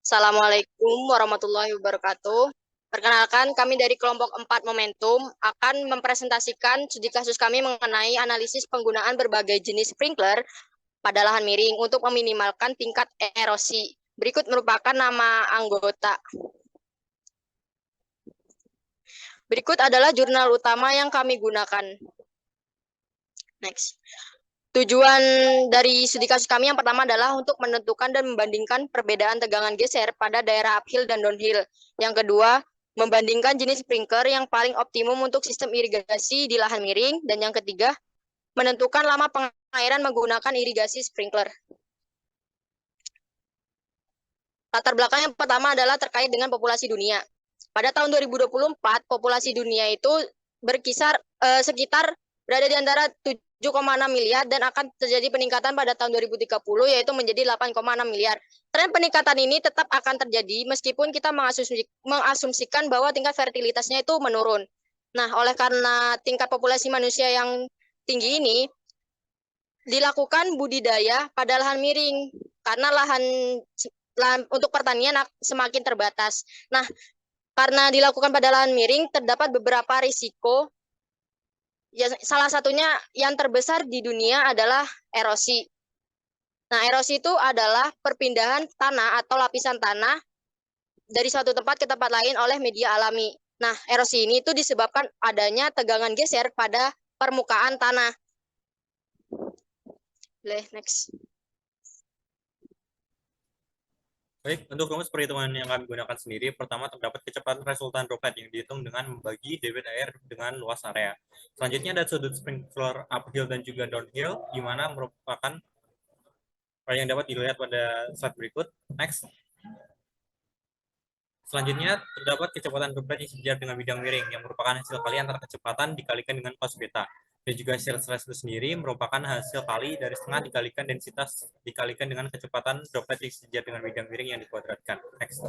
Assalamualaikum warahmatullahi wabarakatuh. Perkenalkan, kami dari kelompok 4 Momentum akan mempresentasikan studi kasus kami mengenai analisis penggunaan berbagai jenis sprinkler pada lahan miring untuk meminimalkan tingkat erosi. Berikut merupakan nama anggota. Berikut adalah jurnal utama yang kami gunakan. Next. Tujuan dari studi kasus kami yang pertama adalah untuk menentukan dan membandingkan perbedaan tegangan geser pada daerah uphill dan downhill. Yang kedua, membandingkan jenis sprinkler yang paling optimum untuk sistem irigasi di lahan miring. Dan yang ketiga, menentukan lama pengairan menggunakan irigasi sprinkler. Latar belakang yang pertama adalah terkait dengan populasi dunia. Pada tahun 2024, populasi dunia itu berkisar sekitar berada di antara 7,6 miliar dan akan terjadi peningkatan pada tahun 2030 yaitu menjadi 8,6 miliar. Tren peningkatan ini tetap akan terjadi meskipun kita mengasumsikan bahwa tingkat fertilitasnya itu menurun. Nah, oleh karena tingkat populasi manusia yang tinggi ini, dilakukan budidaya pada lahan miring karena lahan untuk pertanian semakin terbatas. Nah, karena dilakukan pada lahan miring, terdapat beberapa risiko. Ya, salah satunya yang terbesar di dunia adalah erosi. Nah, erosi itu adalah perpindahan tanah atau lapisan tanah dari suatu tempat ke tempat lain oleh media alami. Nah, erosi ini itu disebabkan adanya tegangan geser pada permukaan tanah. Boleh, next. Baik, untuk rumus perhitungan yang kami gunakan sendiri, pertama terdapat kecepatan resultan droplet yang dihitung dengan membagi debit air dengan luas area. Selanjutnya ada sudut sprinkler uphill dan juga downhill, di mana merupakan yang dapat dilihat pada slide berikut. Next. Selanjutnya terdapat kecepatan droplet yang sejajar dengan bidang miring, yang merupakan hasil kali antara kecepatan dikalikan dengan cos beta. Dan juga hasil stress itu sendiri merupakan hasil kali dari setengah dikalikan densitas dikalikan dengan kecepatan droplet yang sejajar dengan bidang miring yang dikuadratkan. Next.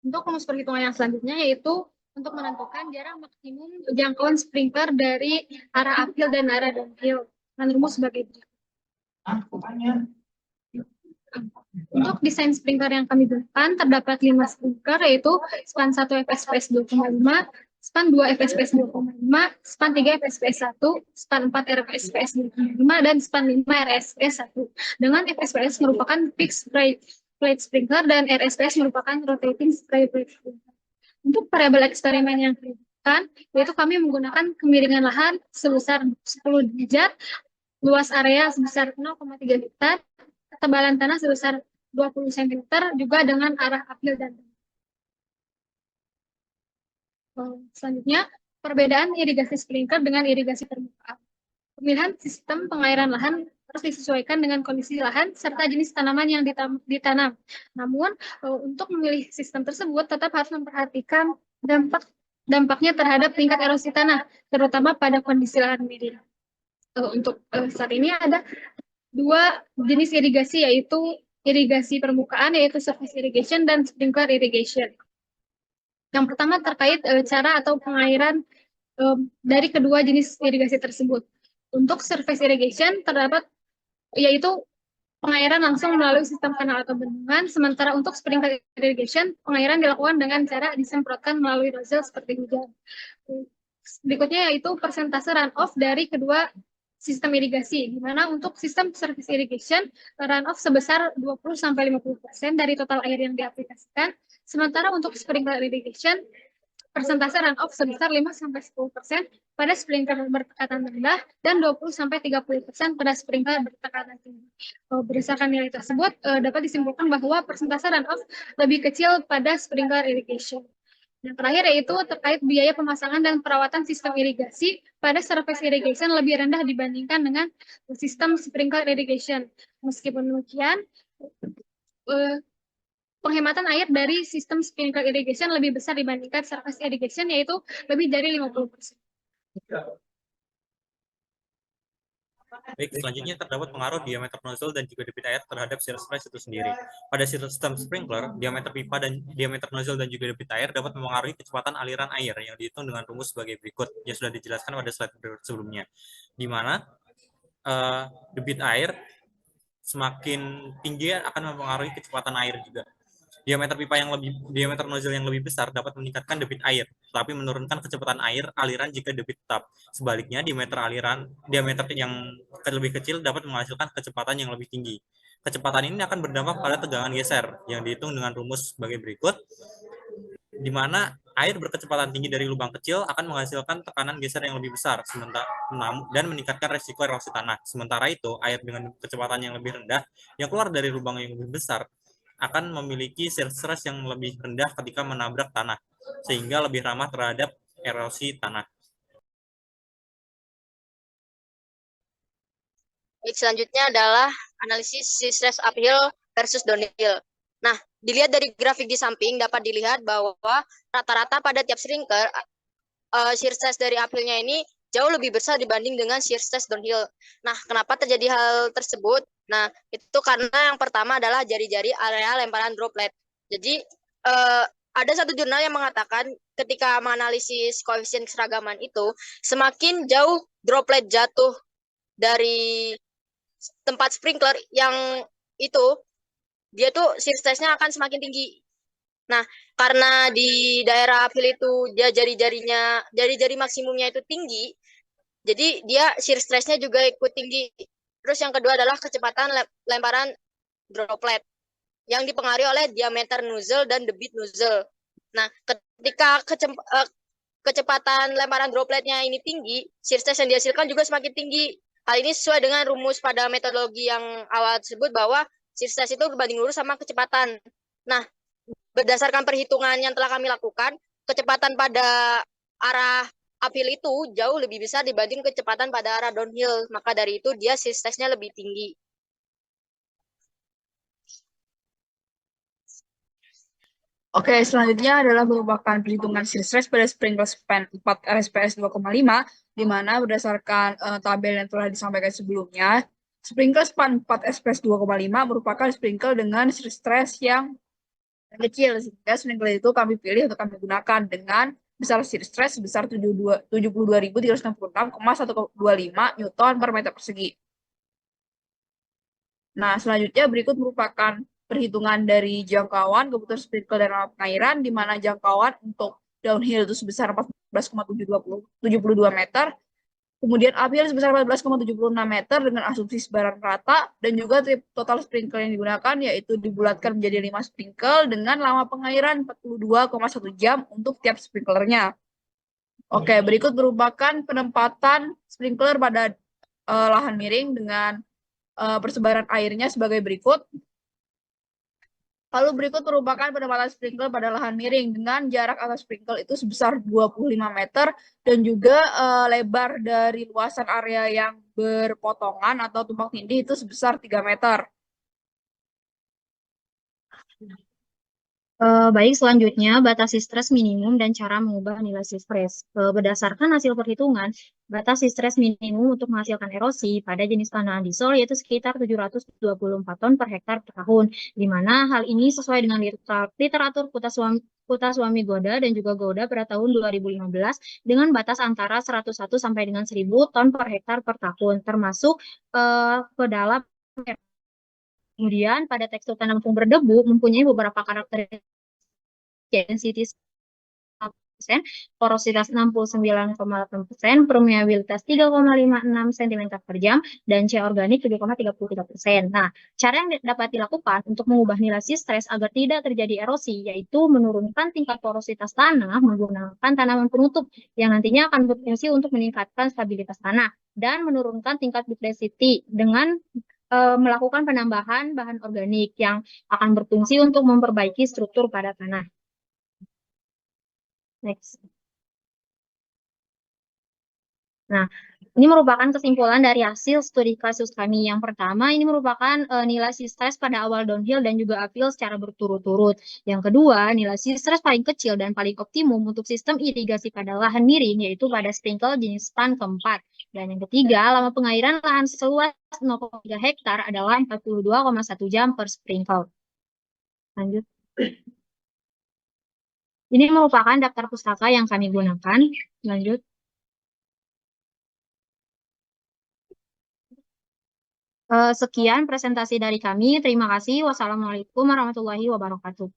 Untuk rumus perhitungan yang selanjutnya yaitu untuk menentukan jarak maksimum jangkauan sprinkler dari arah uphill dan arah downhill. Dan rumus sebagai berikut. Untuk desain sprinkler yang kami gunakan, terdapat 5 sprinkler, yaitu span 1 FSPS 2,5, span 2 FSPS 2,5, span 3 FSPS 1, span 4 RFSPS 2,5, dan span 5 RSPS 1. Dengan FSPS merupakan fixed plate sprinkler dan RSPS merupakan rotating spray plate sprinkler. Untuk variabel eksperimen yang digunakan, yaitu kami menggunakan kemiringan lahan sebesar 10 derajat, luas area sebesar 0,3 hektar, ketebalan tanah sebesar 20 cm, juga dengan arah uphill dan selanjutnya, perbedaan irigasi sprinkler dengan irigasi permukaan. Pemilihan sistem pengairan lahan harus disesuaikan dengan kondisi lahan serta jenis tanaman yang ditanam. Namun, untuk memilih sistem tersebut tetap harus memperhatikan dampaknya terhadap tingkat erosi tanah, terutama pada kondisi lahan miring. Untuk saat ini ada 2 jenis irigasi, yaitu irigasi permukaan, yaitu surface irrigation dan sprinkler irrigation. Yang pertama terkait cara atau pengairan dari kedua jenis irigasi tersebut. Untuk surface irrigation terdapat yaitu pengairan langsung melalui sistem kanal atau bendungan, sementara untuk sprinkler irrigation pengairan dilakukan dengan cara disemprotkan melalui nozzle seperti hujan. Berikutnya yaitu persentase runoff dari kedua sistem irigasi, di mana untuk sistem surface irrigation runoff sebesar 20-50% dari total air yang diaplikasikan, sementara untuk sprinkler irrigation persentase runoff sebesar 5-10% pada sprinkler bertekanan rendah dan 20-30% pada sprinkler bertekanan tinggi. Berdasarkan nilai tersebut, dapat disimpulkan bahwa persentase runoff lebih kecil pada sprinkler irrigation. Yang terakhir yaitu terkait biaya pemasangan dan perawatan sistem irigasi pada surface irrigation lebih rendah dibandingkan dengan sistem sprinkler irrigation. Meskipun demikian, penghematan air dari sistem sprinkler irrigation lebih besar dibandingkan surface irrigation, yaitu lebih dari 50%. Baik, selanjutnya terdapat pengaruh diameter nozzle dan juga debit air terhadap shear stress itu sendiri. Pada sistem sprinkler, diameter pipa dan diameter nozzle dan juga debit air dapat mempengaruhi kecepatan aliran air yang dihitung dengan rumus sebagai berikut yang sudah dijelaskan pada slide sebelumnya, di mana debit air semakin tinggi akan mempengaruhi kecepatan air juga. Diameter nozzle yang lebih besar dapat meningkatkan debit air, tapi menurunkan kecepatan air aliran jika debit tetap. Sebaliknya, diameter yang lebih kecil dapat menghasilkan kecepatan yang lebih tinggi. Kecepatan ini akan berdampak pada tegangan geser yang dihitung dengan rumus sebagai berikut, di mana air berkecepatan tinggi dari lubang kecil akan menghasilkan tekanan geser yang lebih besar dan meningkatkan resiko erosi tanah. Sementara itu, air dengan kecepatan yang lebih rendah yang keluar dari lubang yang lebih besar akan memiliki shear stress yang lebih rendah ketika menabrak tanah, sehingga lebih ramah terhadap erosi tanah. Baik, selanjutnya adalah analisis stress uphill versus downhill. Nah, dilihat dari grafik di samping dapat dilihat bahwa rata-rata pada tiap sprinkler shear stress dari uphillnya ini jauh lebih besar dibanding dengan shear stress downhill. Nah, kenapa terjadi hal tersebut? Nah, itu karena yang pertama adalah jari-jari area lemparan droplet. Jadi, ada satu jurnal yang mengatakan ketika menganalisis koefisien keseragaman itu, semakin jauh droplet jatuh dari tempat sprinkler yang itu, dia tuh shear stress-nya akan semakin tinggi. Nah, karena di daerah uphill itu dia jari-jari maksimumnya itu tinggi, jadi dia shear stress-nya juga ikut tinggi. Terus yang kedua adalah kecepatan lemparan droplet yang dipengaruhi oleh diameter nozzle dan debit nozzle. Nah, ketika kecepatan lemparan dropletnya ini tinggi, shear stress yang dihasilkan juga semakin tinggi. Hal ini sesuai dengan rumus pada metodologi yang awal tersebut bahwa shear stress itu berbanding lurus sama kecepatan. Nah, berdasarkan perhitungan yang telah kami lakukan, kecepatan pada arah uphill itu jauh lebih besar dibanding kecepatan pada arah downhill. Maka dari itu dia shear stress-nya lebih tinggi. Oke, selanjutnya adalah merupakan perhitungan shear stress pada sprinkler span 4 RSPS 2,5, di mana berdasarkan tabel yang telah disampaikan sebelumnya, sprinkler span 4 SPS 2,5 merupakan sprinkler dengan shear stress yang kecil, sehingga sprinkler itu kami pilih untuk kami gunakan dengan besar shear stress sebesar 72.366,125 Newton per meter persegi. Nah, selanjutnya berikut merupakan perhitungan dari jangkauan kebutuhan sprinkler dan alat pengairan, di mana jangkauan untuk downhill itu sebesar 14,722 meter, kemudian uphill sebesar 14,76 meter dengan asumsi sebaran rata, dan juga total sprinkler yang digunakan yaitu dibulatkan menjadi 5 sprinkler dengan lama pengairan 42,1 jam untuk tiap sprinklernya. Oke, berikut merupakan penempatan sprinkler pada lahan miring dengan persebaran airnya sebagai berikut. Lalu berikut merupakan penempatan sprinkler pada lahan miring dengan jarak atas sprinkler itu sebesar 25 meter dan juga lebar dari luasan area yang berpotongan atau tumpang tindih itu sebesar 3 meter. Baik, selanjutnya batas stres minimum dan cara mengubah nilai stres. Berdasarkan hasil perhitungan, batas stres minimum untuk menghasilkan erosi pada jenis tanah andisol yaitu sekitar 724 ton per hektar per tahun, di mana hal ini sesuai dengan literatur Kutaswami Goda dan juga Goda pada tahun 2015 dengan batas antara 101 sampai dengan 1.000 ton per hektar per tahun, termasuk ke dalam. Kemudian pada tekstur tanah pung berdebu mempunyai beberapa karakteristik density 1%, porositas 69,8%, permeabilitas 3,56 cm per jam, dan C organik 7,33%. Nah, cara yang dapat dilakukan untuk mengubah nilai stres agar tidak terjadi erosi, yaitu menurunkan tingkat porositas tanah menggunakan tanaman penutup yang nantinya akan berfungsi untuk meningkatkan stabilitas tanah, dan menurunkan tingkat bit density dengan melakukan penambahan bahan organik yang akan berfungsi untuk memperbaiki struktur pada tanah. Next. Nah, ini merupakan kesimpulan dari hasil studi kasus kami. Yang pertama, ini merupakan nilai stres pada awal downhill dan juga uphill secara berturut-turut. Yang kedua, nilai stres paling kecil dan paling optimum untuk sistem irigasi pada lahan miring, yaitu pada sprinkler jenis span keempat. Dan yang ketiga, lama pengairan lahan seluas 0,3 hektar adalah 42,1 jam per sprinkler. Lanjut. Ini merupakan daftar pustaka yang kami gunakan. Lanjut. Sekian presentasi dari kami. Terima kasih. Wassalamualaikum warahmatullahi wabarakatuh.